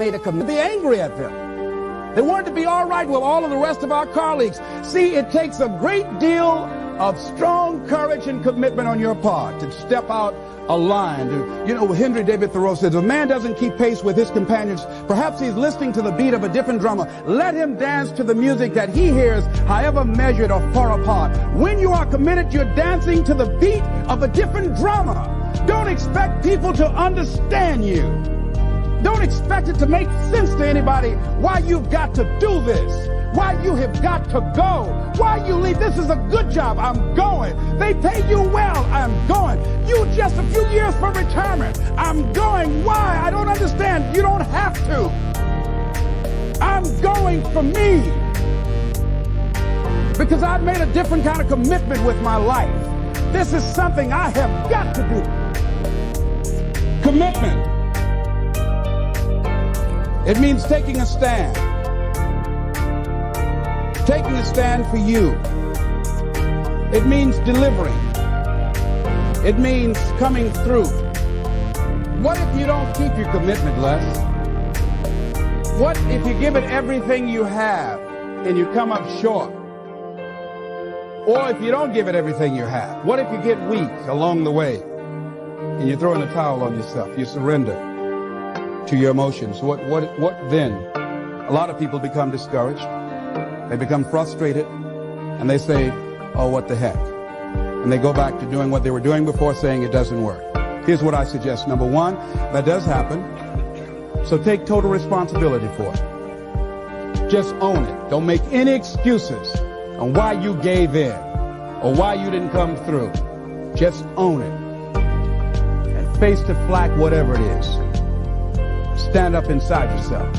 made a commitment, be angry at them. They wanted to be all right with all of the rest of our colleagues. See, it takes a great deal of strong courage and commitment on your part to step out a line. Henry David Thoreau says, if a man doesn't keep pace with his companions, perhaps he's listening to the beat of a different drummer. Let him dance to the music that he hears, however measured or far apart. When you are committed, you're dancing to the beat of a different drummer. Don't expect people to understand you. Don't expect it to make sense to anybody why you've got to do this, why you have got to go, why you leave. This is a good job. I'm going. They pay you well. I'm going. You just a few years for retirement. I'm going. Why? I don't understand. You don't have to. I'm going for me. Because I've made a different kind of commitment with my life. This is something I have got to do. Commitment. It means taking a stand. Taking a stand for you. It means delivering. It means coming through. What if you don't keep your commitment, Les? What if you give it everything you have and you come up short? Or if you don't give it everything you have? What if you get weak along the way and you throw in the towel on yourself? You surrender to your emotions. What then? A lot of people become discouraged. They become frustrated, and they say, oh, what the heck? And they go back to doing what they were doing before, saying it doesn't work. Here's what I suggest. Number one, that does happen. So take total responsibility for it. Just own it. Don't make any excuses on why you gave in or why you didn't come through. Just own it. And face to flak whatever it is. Stand up inside yourself.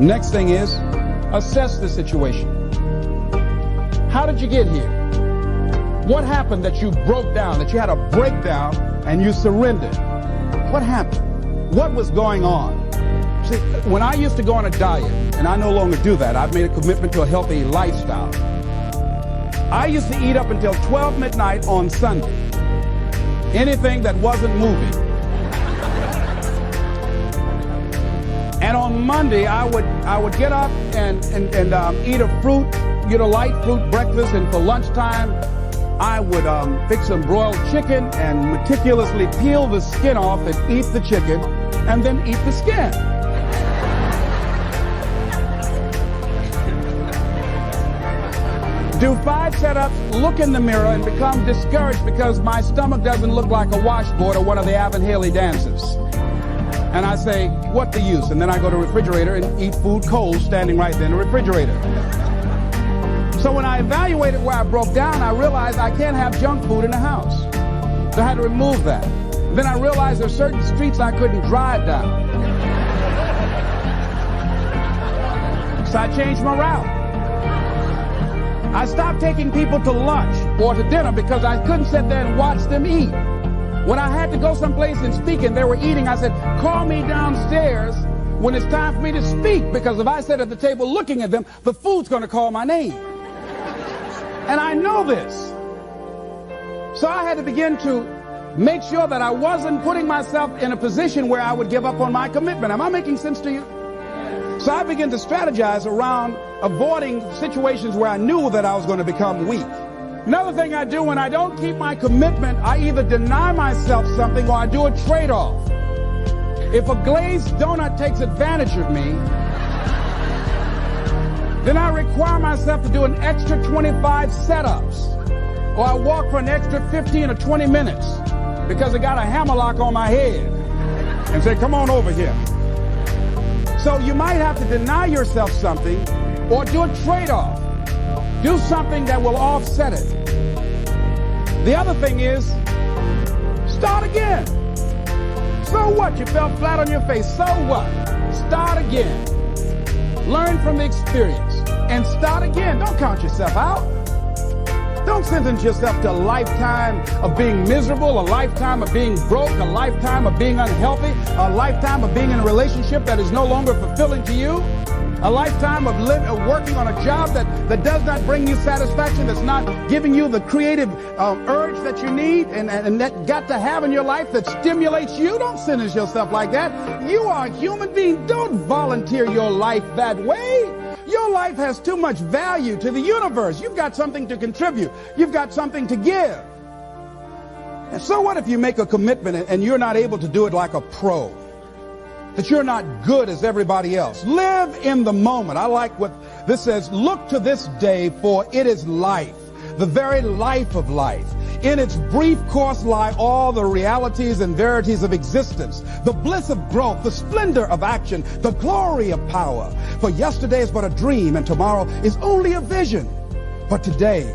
Next thing is, assess the situation. How did you get here? What happened that you broke down, that you had a breakdown and you surrendered? What happened? What was going on? See, when I used to go on a diet, and I no longer do that, I've made a commitment to a healthy lifestyle. I used to eat up until 12 midnight on Sunday. Anything that wasn't moving. And on Monday, I would get up and eat a fruit, light fruit breakfast, and for lunchtime, I would fix some broiled chicken and meticulously peel the skin off and eat the chicken, and then eat the skin. Do 5 setups, look in the mirror, and become discouraged because my stomach doesn't look like a washboard or one of the Avon Haley dancers. And I say, what the use? And then I go to the refrigerator and eat food cold standing right there in the refrigerator. So when I evaluated where I broke down, I realized I can't have junk food in the house. So I had to remove that. Then I realized there's certain streets I couldn't drive down. So I changed my route. I stopped taking people to lunch or to dinner because I couldn't sit there and watch them eat. When I had to go someplace and speak and they were eating, I said, call me downstairs when it's time for me to speak, because if I sit at the table looking at them, the food's going to call my name. And I know this. So I had to begin to make sure that I wasn't putting myself in a position where I would give up on my commitment. Am I making sense to you? So I began to strategize around avoiding situations where I knew that I was going to become weak. Another thing I do when I don't keep my commitment, I either deny myself something or I do a trade-off. If a glazed donut takes advantage of me, then I require myself to do an extra 25 setups. Or I walk for an extra 15 or 20 minutes because I got a hammerlock on my head and say, come on over here. So you might have to deny yourself something or do a trade-off. Do something that will offset it. The other thing is, start again. So what? You fell flat on your face. So what? Start again. Learn from the experience and start again. Don't count yourself out. Don't sentence yourself to a lifetime of being miserable, a lifetime of being broke, a lifetime of being unhealthy, a lifetime of being in a relationship that is no longer fulfilling to you. A lifetime of working on a job that does not bring you satisfaction, that's not giving you the creative urge that you need and that got to have in your life that stimulates you. Don't sentence yourself like that. You are a human being. Don't volunteer your life that way. Your life has too much value to the universe. You've got something to contribute. You've got something to give. And so what if you make a commitment and you're not able to do it like a pro? That you're not good as everybody else. Live in the moment. I like what this says. Look to this day, for it is life, the very life of life. In its brief course lie all the realities and verities of existence, the bliss of growth, the splendor of action, the glory of power. For yesterday is but a dream, and tomorrow is only a vision. But today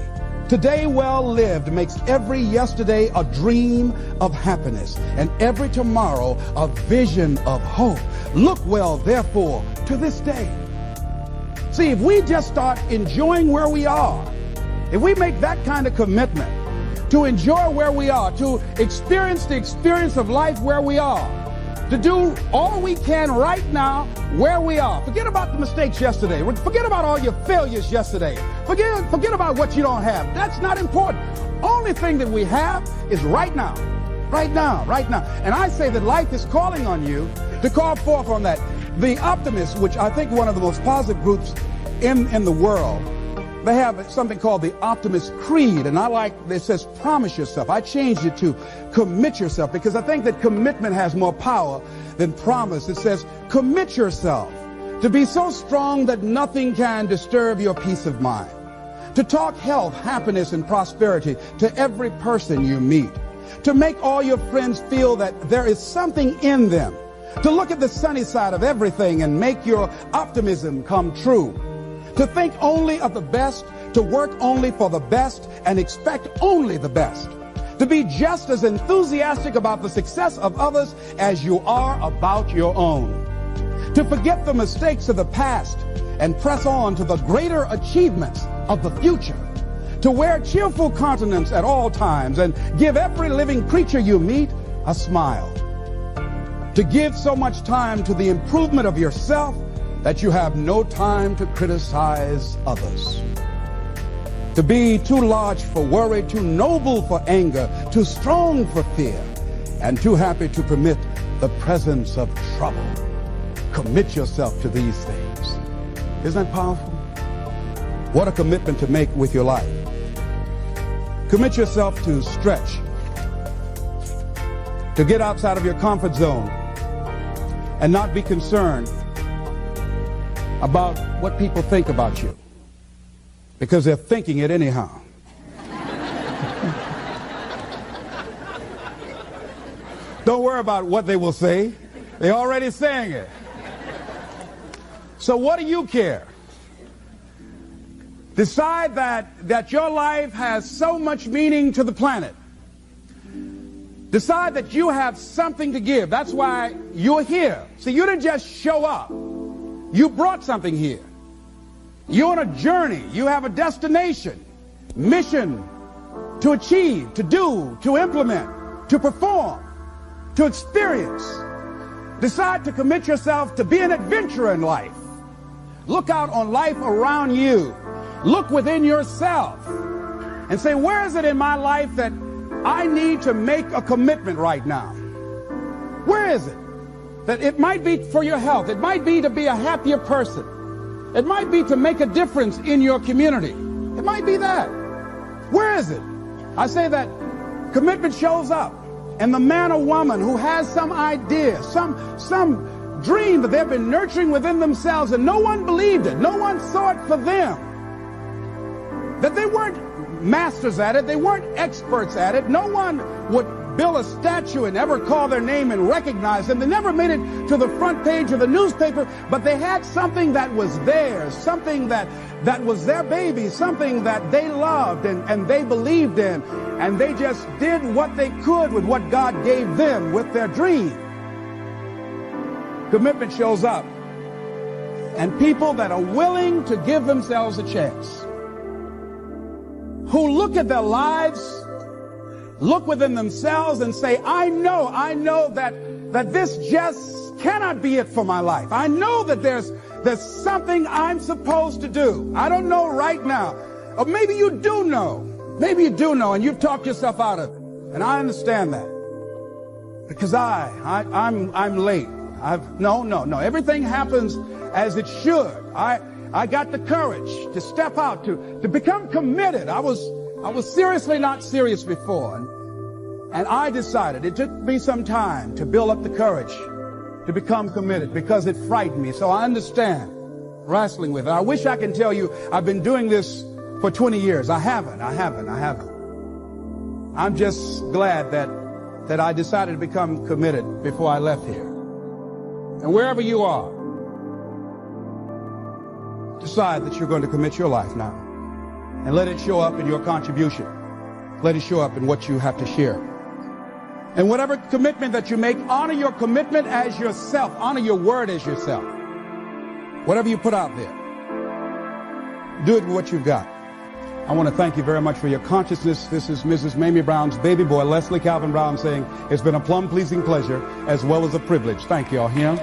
well lived makes every yesterday a dream of happiness, and every tomorrow a vision of hope. Look well, therefore, to this day. See, if we just start enjoying where we are, if we make that kind of commitment to enjoy where we are, to experience the experience of life where we are, to do all we can right now where we are. Forget about the mistakes yesterday. Forget about all your failures yesterday. Forget about what you don't have. That's not important. Only thing that we have is right now. Right now, right now. And I say that life is calling on you to call forth on that. The optimists, which I think one of the most positive groups in the world, they have something called the Optimist Creed, and I like, it says promise yourself. I changed it to commit yourself, because I think that commitment has more power than promise. It says commit yourself to be so strong that nothing can disturb your peace of mind, to talk health, happiness, and prosperity to every person you meet, to make all your friends feel that there is something in them, to look at the sunny side of everything and make your optimism come true, to think only of the best, to work only for the best, and expect only the best, to be just as enthusiastic about the success of others as you are about your own, to forget the mistakes of the past and press on to the greater achievements of the future, to wear cheerful countenance at all times and give every living creature you meet a smile, to give so much time to the improvement of yourself that you have no time to criticize others, to be too large for worry, too noble for anger, too strong for fear, and too happy to permit the presence of trouble. Commit yourself to these things. Isn't that powerful? What a commitment to make with your life. Commit yourself to stretch, to get outside of your comfort zone and not be concerned about what people think about you, because they're thinking it anyhow. Don't worry about what they will say. They're already saying it. So what do you care? Decide that your life has so much meaning to the planet. Decide that you have something to give. That's why you're here. See, you didn't just show up. You brought something here. You're on a journey. You have a destination, mission to achieve, to do, to implement, to perform, to experience. Decide to commit yourself to be an adventurer in life. Look out on life around you. Look within yourself and say, where is it in my life that I need to make a commitment right now? Where is it? That it might be for your health. It might be to be a happier person. It might be to make a difference in your community. It might be that. Where is it? I say that commitment shows up. And the man or woman who has some idea, some dream that they've been nurturing within themselves, and no one believed it. No one saw it for them. That they weren't masters at it. They weren't experts at it. No one would build a statue and ever call their name and recognize them. They never made it to the front page of the newspaper, but they had something that was theirs, something that was their baby, something that they loved and they believed in, and they just did what they could with what God gave them with their dream. Commitment shows up, and people that are willing to give themselves a chance, who look at their lives, look within themselves and say, I know that this just cannot be it for my life. I know that there's something I'm supposed to do. I don't know right now. Or maybe you do know. Maybe you do know, and you've talked yourself out of it. And I understand that. Because I'm late. No. Everything happens as it should. I got the courage to step out, to become committed. I was seriously not serious before. And I decided, it took me some time to build up the courage to become committed because it frightened me. So I understand wrestling with it. I wish I can tell you I've been doing this for 20 years. I haven't. I'm just glad that I decided to become committed before I left here. And wherever you are, decide that you're going to commit your life now. And let it show up in your contribution. Let it show up in what you have to share. And whatever commitment that you make, honor your commitment as yourself. Honor your word as yourself. Whatever you put out there, do it with what you've got. I want to thank you very much for your consciousness. This is Mrs. Mamie Brown's baby boy, Leslie Calvin Brown, saying it's been a plum-pleasing pleasure as well as a privilege. Thank you all. Here.